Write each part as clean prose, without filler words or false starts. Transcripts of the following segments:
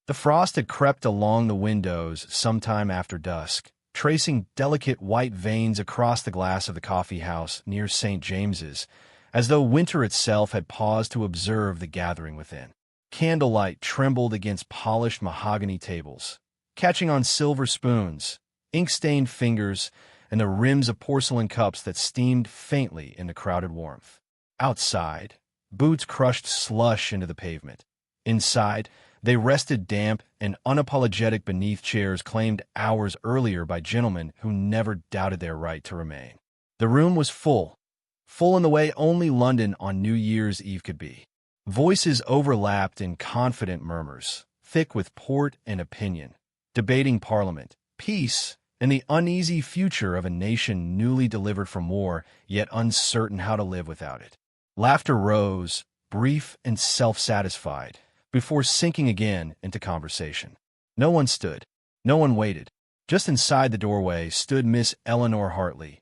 The frost had crept along the windows sometime after dusk, tracing delicate white veins across the glass of the coffee house near St. James's, as though winter itself had paused to observe the gathering within. Candlelight trembled against polished mahogany tables, catching on silver spoons, ink-stained fingers, and the rims of porcelain cups that steamed faintly in the crowded warmth. Outside, boots crushed slush into the pavement. Inside, they rested damp and unapologetic beneath chairs claimed hours earlier by gentlemen who never doubted their right to remain. The room was full in the way only London on New Year's Eve could be. Voices overlapped in confident murmurs, thick with port and opinion, debating Parliament, peace, and the uneasy future of a nation newly delivered from war, yet uncertain how to live without it. Laughter rose, brief and self-satisfied, before sinking again into conversation. No one stood. No one waited. Just inside the doorway stood Miss Eleanor Hartley,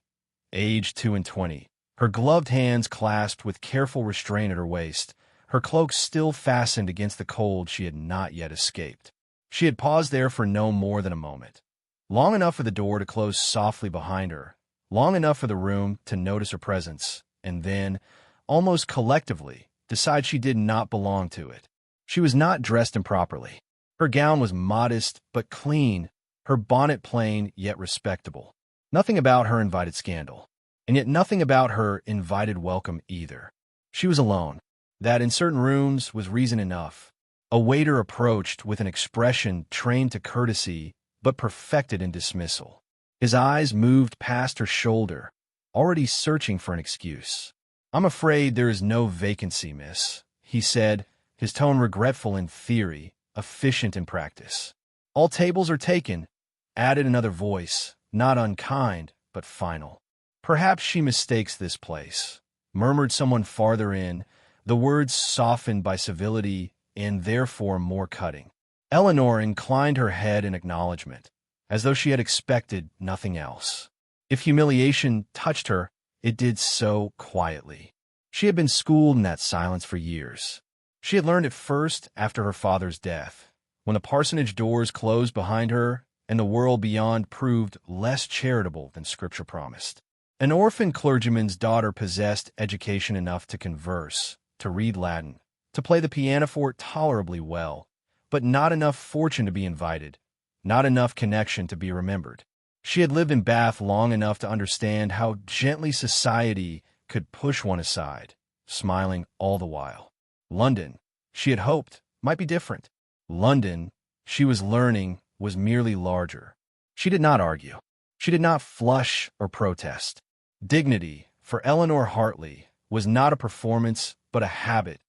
aged 22, her gloved hands clasped with careful restraint at her waist, her cloak still fastened against the cold she had not yet escaped. She had paused there for no more than a moment. Long enough for the door to close softly behind her, long enough for the room to notice her presence, and then, almost collectively, decide she did not belong to it. She was not dressed improperly. Her gown was modest but clean, her bonnet plain yet respectable. Nothing about her invited scandal, and yet nothing about her invited welcome either. She was alone. That in certain rooms was reason enough. A waiter approached with an expression trained to courtesy but perfected in dismissal. His eyes moved past her shoulder, already searching for an excuse. "I'm afraid there is no vacancy, miss," he said, his tone regretful in theory, efficient in practice. "All tables are taken," added another voice, not unkind, but final. "Perhaps she mistakes this place," murmured someone farther in, the words softened by civility and therefore more cutting. Eleanor inclined her head in acknowledgment, as though she had expected nothing else. If humiliation touched her, it did so quietly. She had been schooled in that silence for years. She had learned it first after her father's death, when the parsonage doors closed behind her and the world beyond proved less charitable than Scripture promised. An orphaned clergyman's daughter possessed education enough to converse, to read Latin, to play the pianoforte tolerably well, but not enough fortune to be invited, not enough connection to be remembered. She had lived in Bath long enough to understand how gently society could push one aside, smiling all the while. London, she had hoped, might be different. London, she was learning, was merely larger. She did not argue. She did not flush or protest. Dignity, for Eleanor Hartley, was not a performance but a habit,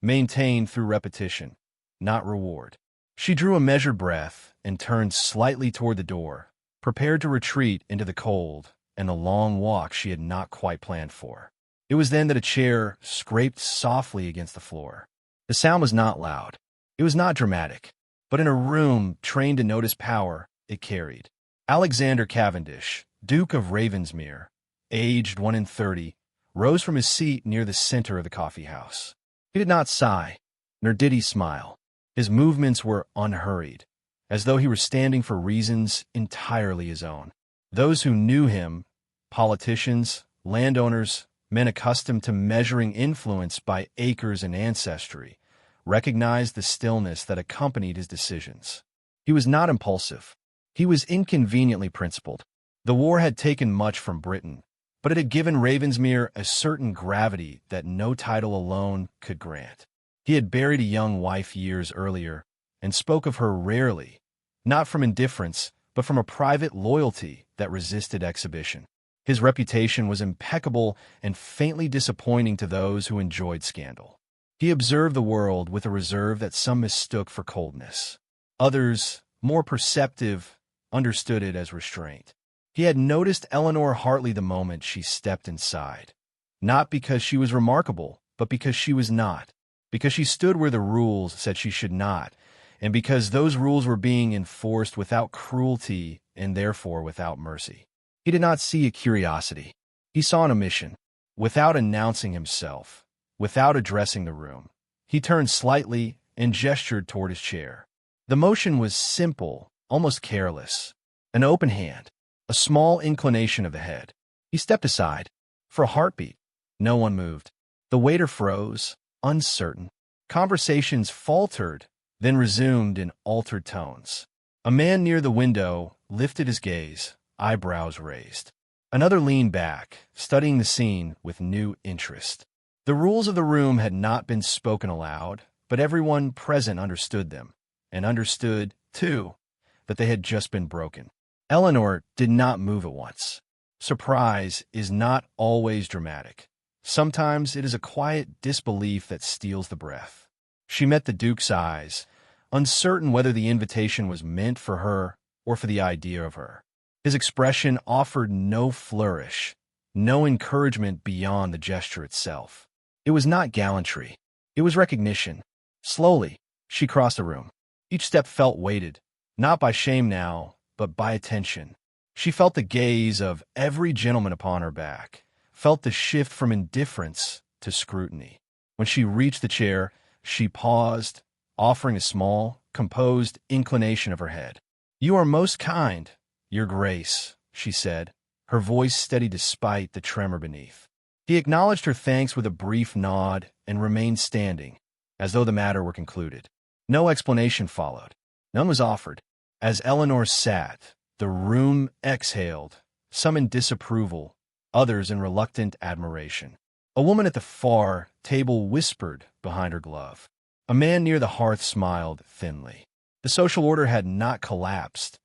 maintained through repetition, not reward. She drew a measured breath and turned slightly toward the door, prepared to retreat into the cold and the long walk she had not quite planned for. It was then that a chair scraped softly against the floor. The sound was not loud. It was not dramatic, but in a room trained to notice power, it carried. Alexander Cavendish, Duke of Ravensmere, aged 31, rose from his seat near the center of the coffee house. He did not sigh, nor did he smile. His movements were unhurried, as though he were standing for reasons entirely his own. Those who knew him, politicians, landowners, men accustomed to measuring influence by acres and ancestry, recognized the stillness that accompanied his decisions. He was not impulsive. He was inconveniently principled. The war had taken much from Britain, but it had given Ravensmere a certain gravity that no title alone could grant. He had buried a young wife years earlier, and spoke of her rarely, not from indifference, but from a private loyalty that resisted exhibition. His reputation was impeccable and faintly disappointing to those who enjoyed scandal. He observed the world with a reserve that some mistook for coldness. Others, more perceptive, understood it as restraint. He had noticed Eleanor Hartley the moment she stepped inside, not because she was remarkable, but because she was not, because she stood where the rules said she should not, and because those rules were being enforced without cruelty and therefore without mercy. He did not see a curiosity. He saw an omission. Without announcing himself, without addressing the room, he turned slightly and gestured toward his chair. The motion was simple, almost careless. An open hand, a small inclination of the head. He stepped aside. For a heartbeat, no one moved. The waiter froze, uncertain. Conversations faltered, then resumed in altered tones. A man near the window lifted his gaze, eyebrows raised. Another leaned back, studying the scene with new interest. The rules of the room had not been spoken aloud, but everyone present understood them, and understood, too, that they had just been broken. Eleanor did not move at once. Surprise is not always dramatic. Sometimes it is a quiet disbelief that steals the breath. She met the Duke's eyes, uncertain whether the invitation was meant for her or for the idea of her. His expression offered no flourish, no encouragement beyond the gesture itself. It was not gallantry. It was recognition. Slowly, she crossed the room. Each step felt weighted, not by shame now, but by attention. She felt the gaze of every gentleman upon her back, felt the shift from indifference to scrutiny. When she reached the chair, she paused, offering a small, composed inclination of her head. "You are most kind, Your Grace," she said, her voice steady despite the tremor beneath. He acknowledged her thanks with a brief nod and remained standing, as though the matter were concluded. No explanation followed. None was offered. As Eleanor sat, the room exhaled, some in disapproval, others in reluctant admiration. A woman at the far table whispered behind her glove. A man near the hearth smiled thinly. The social order had not collapsed,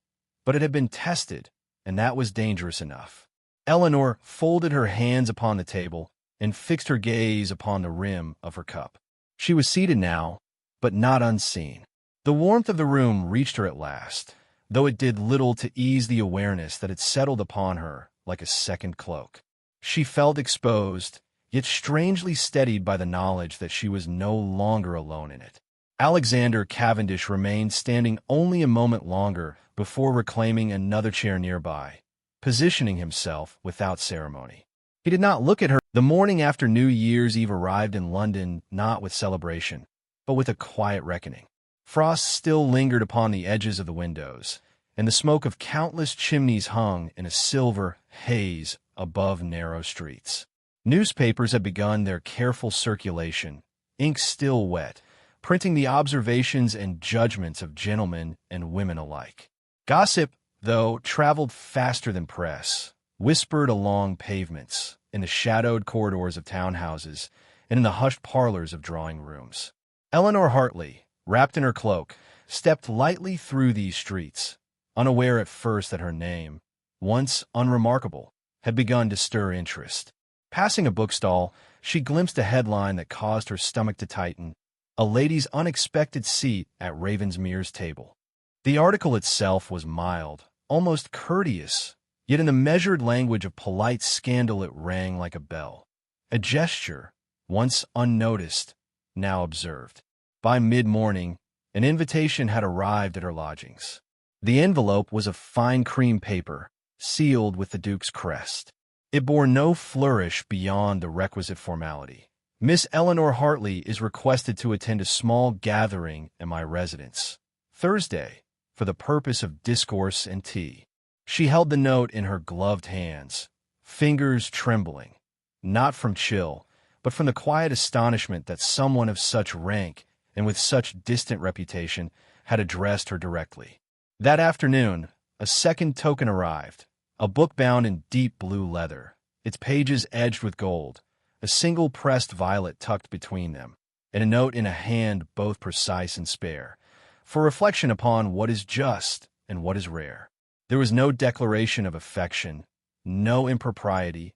but it had been tested, and that was dangerous enough. Eleanor folded her hands upon the table and fixed her gaze upon the rim of her cup. She was seated now, but not unseen. The warmth of the room reached her at last, though it did little to ease the awareness that it settled upon her like a second cloak. She felt exposed, yet strangely steadied by the knowledge that she was no longer alone in it. Alexander Cavendish remained standing only a moment longer before reclaiming another chair nearby, positioning himself without ceremony. He did not look at her. The morning after New Year's Eve arrived in London not with celebration, but with a quiet reckoning. Frost still lingered upon the edges of the windows, and the smoke of countless chimneys hung in a silver haze above narrow streets. Newspapers had begun their careful circulation, ink still wet, printing the observations and judgments of gentlemen and women alike. Gossip, though, traveled faster than press, whispered along pavements, in the shadowed corridors of townhouses, and in the hushed parlors of drawing rooms. Eleanor Hartley, wrapped in her cloak, stepped lightly through these streets, unaware at first that her name, once unremarkable, had begun to stir interest. Passing a bookstall, she glimpsed a headline that caused her stomach to tighten: "A lady's unexpected seat at Ravensmere's table." The article itself was mild, almost courteous, yet in the measured language of polite scandal it rang like a bell. A gesture, once unnoticed, now observed. By mid-morning, an invitation had arrived at her lodgings. The envelope was of fine cream paper, sealed with the Duke's crest. It bore no flourish beyond the requisite formality. "Miss Eleanor Hartley is requested to attend a small gathering at my residence Thursday, for the purpose of discourse and tea." She held the note in her gloved hands, fingers trembling, not from chill, but from the quiet astonishment that someone of such rank and with such distant reputation had addressed her directly. That afternoon, a second token arrived, a book bound in deep blue leather, its pages edged with gold, a single pressed violet tucked between them, and a note in a hand both precise and spare, for reflection upon what is just and what is rare. There was no declaration of affection, no impropriety,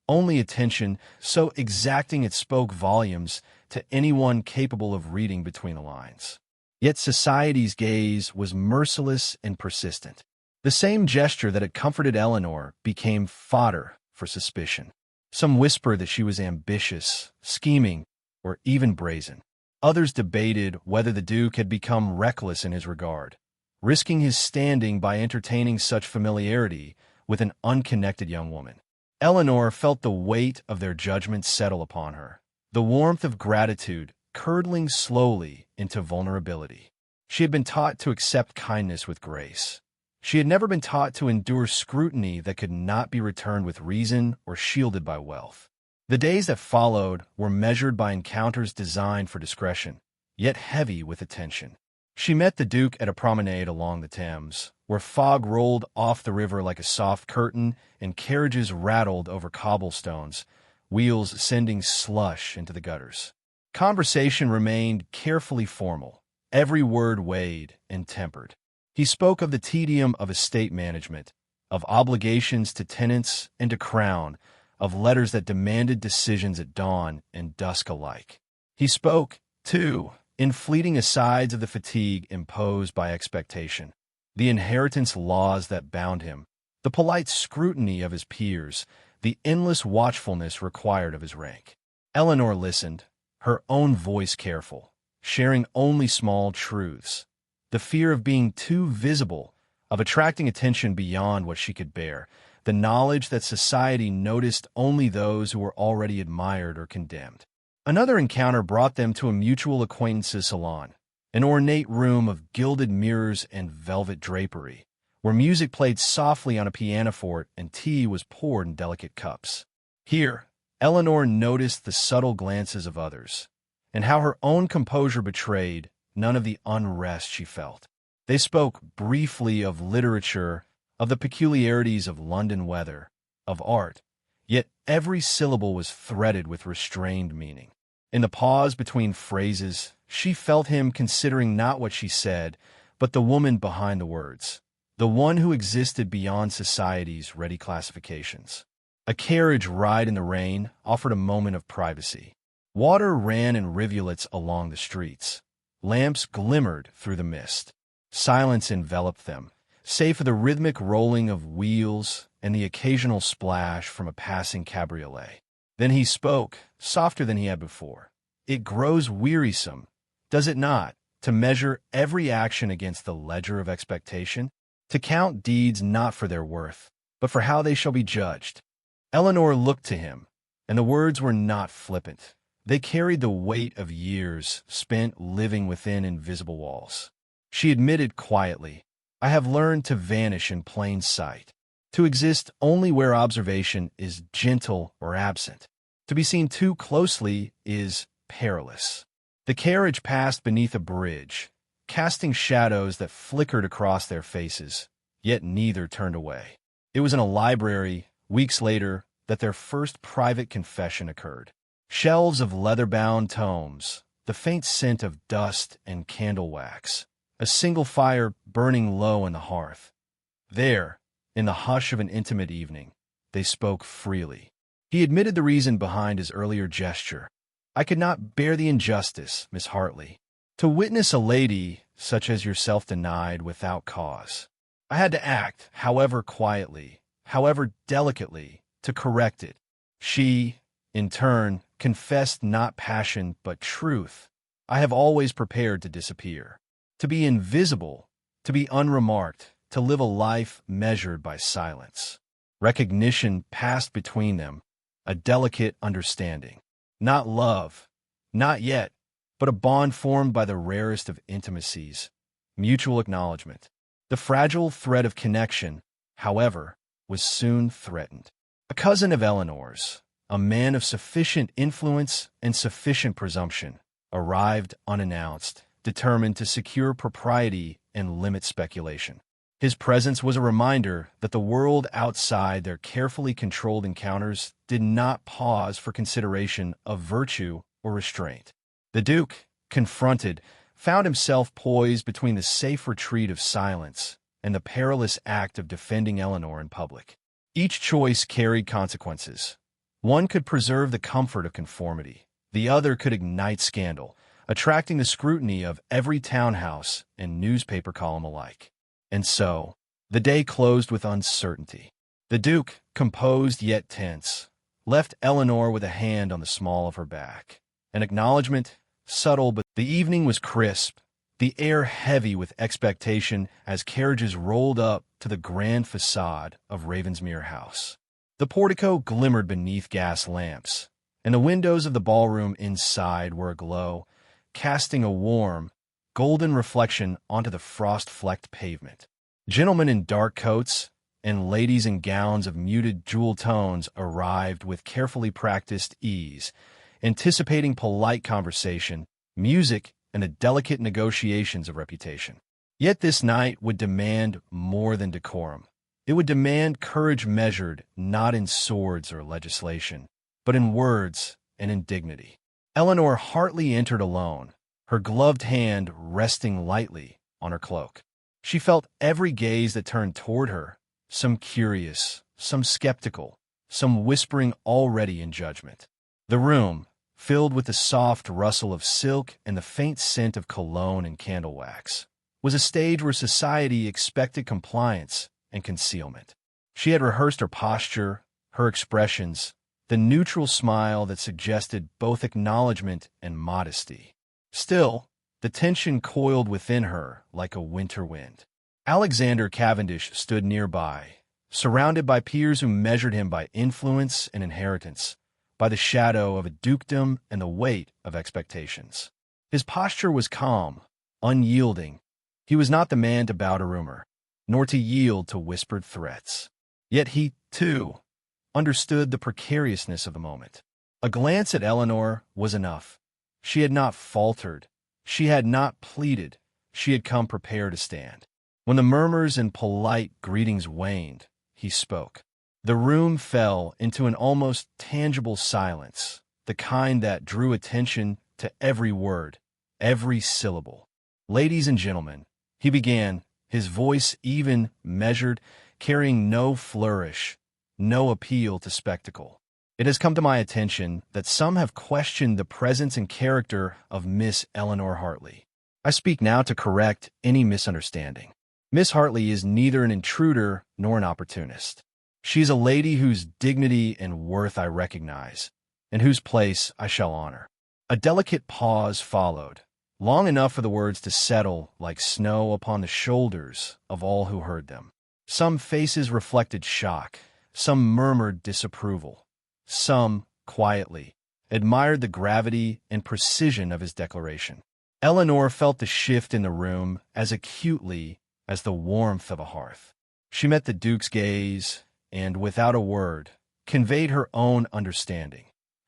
only attention so exacting it spoke volumes to anyone capable of reading between the lines. Yet society's gaze was merciless and persistent. The same gesture that had comforted Eleanor became fodder for suspicion. Some whispered that she was ambitious, scheming, or even brazen. Others debated whether the Duke had become reckless in his regard, risking his standing by entertaining such familiarity with an unconnected young woman. Eleanor felt the weight of their judgment settle upon her, the warmth of gratitude curdling slowly into vulnerability. She had been taught to accept kindness with grace. She had never been taught to endure scrutiny that could not be returned with reason or shielded by wealth. The days that followed were measured by encounters designed for discretion, yet heavy with attention. She met the Duke at a promenade along the Thames, where fog rolled off the river like a soft curtain and carriages rattled over cobblestones, wheels sending slush into the gutters. Conversation remained carefully formal, every word weighed and tempered. He spoke of the tedium of estate management, of obligations to tenants and to crown, of letters that demanded decisions at dawn and dusk alike. He spoke, too, in fleeting asides of the fatigue imposed by expectation, the inheritance laws that bound him, the polite scrutiny of his peers, the endless watchfulness required of his rank. Eleanor listened, her own voice careful, sharing only small truths. The fear of being too visible, of attracting attention beyond what she could bear, the knowledge that society noticed only those who were already admired or condemned. Another encounter brought them to a mutual acquaintance's salon, an ornate room of gilded mirrors and velvet drapery, where music played softly on a pianoforte and tea was poured in delicate cups. Here, Eleanor noticed the subtle glances of others, and how her own composure betrayed none of the unrest she felt. They spoke briefly of literature, of the peculiarities of London weather, of art, yet every syllable was threaded with restrained meaning. In the pause between phrases, she felt him considering not what she said, but the woman behind the words, the one who existed beyond society's ready classifications. A carriage ride in the rain offered a moment of privacy. Water ran in rivulets along the streets. Lamps glimmered through the mist. Silence enveloped them, save for the rhythmic rolling of wheels and the occasional splash from a passing cabriolet. Then he spoke, softer than he had before. It grows wearisome, does it not, to measure every action against the ledger of expectation, to count deeds not for their worth, but for how they shall be judged. Eleanor looked to him, and the words were not flippant. They carried the weight of years spent living within invisible walls. She admitted quietly, I have learned to vanish in plain sight, to exist only where observation is gentle or absent. To be seen too closely is perilous. The carriage passed beneath a bridge, casting shadows that flickered across their faces, yet neither turned away. It was in a library, weeks later, that their first private confession occurred. Shelves of leather-bound tomes, the faint scent of dust and candle wax, a single fire burning low in the hearth. There, in the hush of an intimate evening, they spoke freely. He admitted the reason behind his earlier gesture. I could not bear the injustice, Miss Hartley, to witness a lady such as yourself denied without cause. I had to act, however quietly, however delicately, to correct it. She, in turn, confessed not passion but truth. I have always prepared to disappear, to be invisible, to be unremarked, to live a life measured by silence. Recognition passed between them, a delicate understanding. Not love, not yet, but a bond formed by the rarest of intimacies, mutual acknowledgement. The fragile thread of connection, however, was soon threatened. A cousin of Eleanor's, a man of sufficient influence and sufficient presumption, arrived unannounced, determined to secure propriety and limit speculation. His presence was a reminder that the world outside their carefully controlled encounters did not pause for consideration of virtue or restraint. The Duke, confronted, found himself poised between the safe retreat of silence and the perilous act of defending Eleanor in public. Each choice carried consequences. One could preserve the comfort of conformity. The other could ignite scandal, attracting the scrutiny of every townhouse and newspaper column alike. And so, the day closed with uncertainty. The Duke, composed yet tense, left Eleanor with a hand on the small of her back. An acknowledgment, subtle, but the evening was crisp, the air heavy with expectation as carriages rolled up to the grand facade of Ravensmere House. The portico glimmered beneath gas lamps, and the windows of the ballroom inside were aglow, casting a warm, golden reflection onto the frost-flecked pavement. Gentlemen in dark coats and ladies in gowns of muted jewel tones arrived with carefully practiced ease, anticipating polite conversation, music, and the delicate negotiations of reputation. Yet this night would demand more than decorum. It would demand courage measured not in swords or legislation, but in words and in dignity. Eleanor Hartley entered alone, her gloved hand resting lightly on her cloak. She felt every gaze that turned toward her, some curious, some skeptical, some whispering already in judgment. The room, filled with the soft rustle of silk and the faint scent of cologne and candle wax, was a stage where society expected compliance and concealment. She had rehearsed her posture, her expressions, the neutral smile that suggested both acknowledgement and modesty. Still, the tension coiled within her like a winter wind. Alexander Cavendish stood nearby, surrounded by peers who measured him by influence and inheritance, by the shadow of a dukedom and the weight of expectations. His posture was calm, unyielding. He was not the man to bow to rumor, nor to yield to whispered threats. Yet he, too, understood the precariousness of the moment. A glance at Eleanor was enough. She had not faltered. She had not pleaded. She had come prepared to stand. When the murmurs and polite greetings waned, he spoke. The room fell into an almost tangible silence, the kind that drew attention to every word, every syllable. "Ladies and gentlemen," he began, his voice even, measured, carrying no flourish, no appeal to spectacle. "It has come to my attention that some have questioned the presence and character of Miss Eleanor Hartley. I speak now to correct any misunderstanding. Miss Hartley is neither an intruder nor an opportunist. She is a lady whose dignity and worth I recognize, and whose place I shall honor." A delicate pause followed, long enough for the words to settle like snow upon the shoulders of all who heard them. Some faces reflected shock, some murmured disapproval, some, quietly, admired the gravity and precision of his declaration. Eleanor felt the shift in the room as acutely as the warmth of a hearth. She met the Duke's gaze, and, without a word, conveyed her own understanding,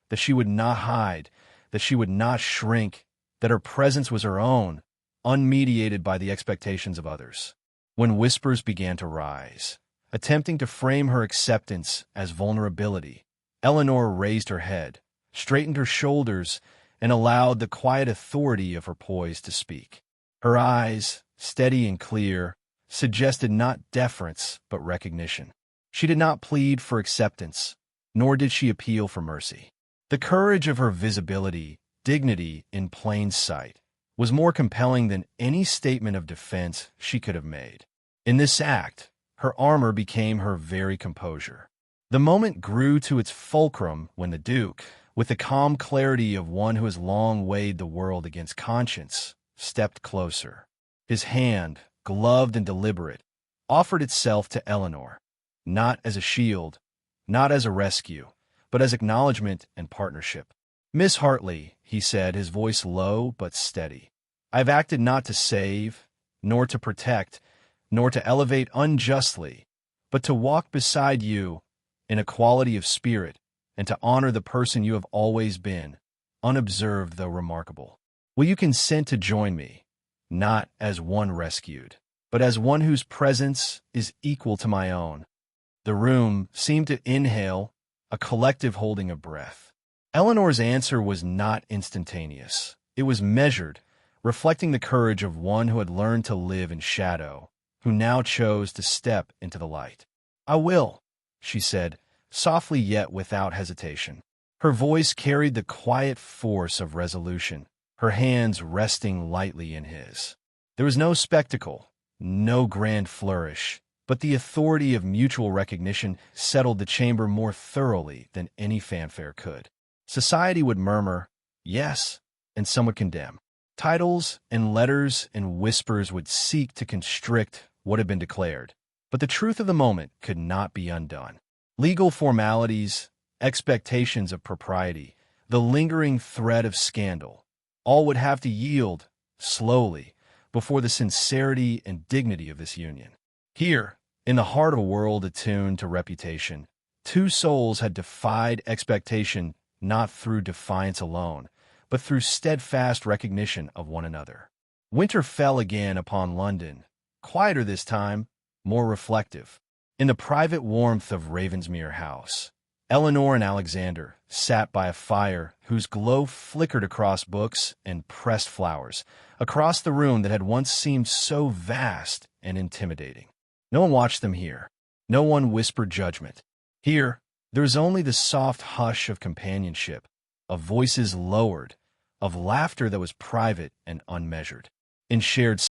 that she would not hide, that she would not shrink, that her presence was her own, unmediated by the expectations of others. When whispers began to rise, attempting to frame her acceptance as vulnerability, Eleanor raised her head, straightened her shoulders, and allowed the quiet authority of her poise to speak. Her eyes, steady and clear, suggested not deference but recognition. She did not plead for acceptance, nor did she appeal for mercy. The courage of her visibility, dignity in plain sight, was more compelling than any statement of defense she could have made. In this act, her armor became her very composure. The moment grew to its fulcrum when the Duke, with the calm clarity of one who has long weighed the world against conscience, stepped closer. His hand, gloved and deliberate, offered itself to Eleanor, not as a shield, not as a rescue, but as acknowledgement and partnership. "Miss Hartley," he said, his voice low but steady, "I have acted not to save, nor to protect, nor to elevate unjustly, but to walk beside you in equality of spirit and to honor the person you have always been, unobserved though remarkable. Will you consent to join me, not as one rescued, but as one whose presence is equal to my own?" The room seemed to inhale, a collective holding of breath. Eleanor's answer was not instantaneous. It was measured, reflecting the courage of one who had learned to live in shadow, who now chose to step into the light. "I will," she said, softly yet without hesitation. Her voice carried the quiet force of resolution, her hands resting lightly in his. There was no spectacle, no grand flourish, but the authority of mutual recognition settled the chamber more thoroughly than any fanfare could. Society would murmur, yes, and some would condemn. Titles and letters and whispers would seek to constrict what had been declared, but the truth of the moment could not be undone. Legal formalities, expectations of propriety, the lingering thread of scandal, all would have to yield, slowly, before the sincerity and dignity of this union. Here, in the heart of a world attuned to reputation, two souls had defied expectation not through defiance alone, but through steadfast recognition of one another. Winter fell again upon London, quieter this time, more reflective. In the private warmth of Ravensmere House, Eleanor and Alexander sat by a fire whose glow flickered across books and pressed flowers, across the room that had once seemed so vast and intimidating. No one watched them here. No one whispered judgment. Here, there was only the soft hush of companionship, of voices lowered, of laughter that was private and unmeasured. In shared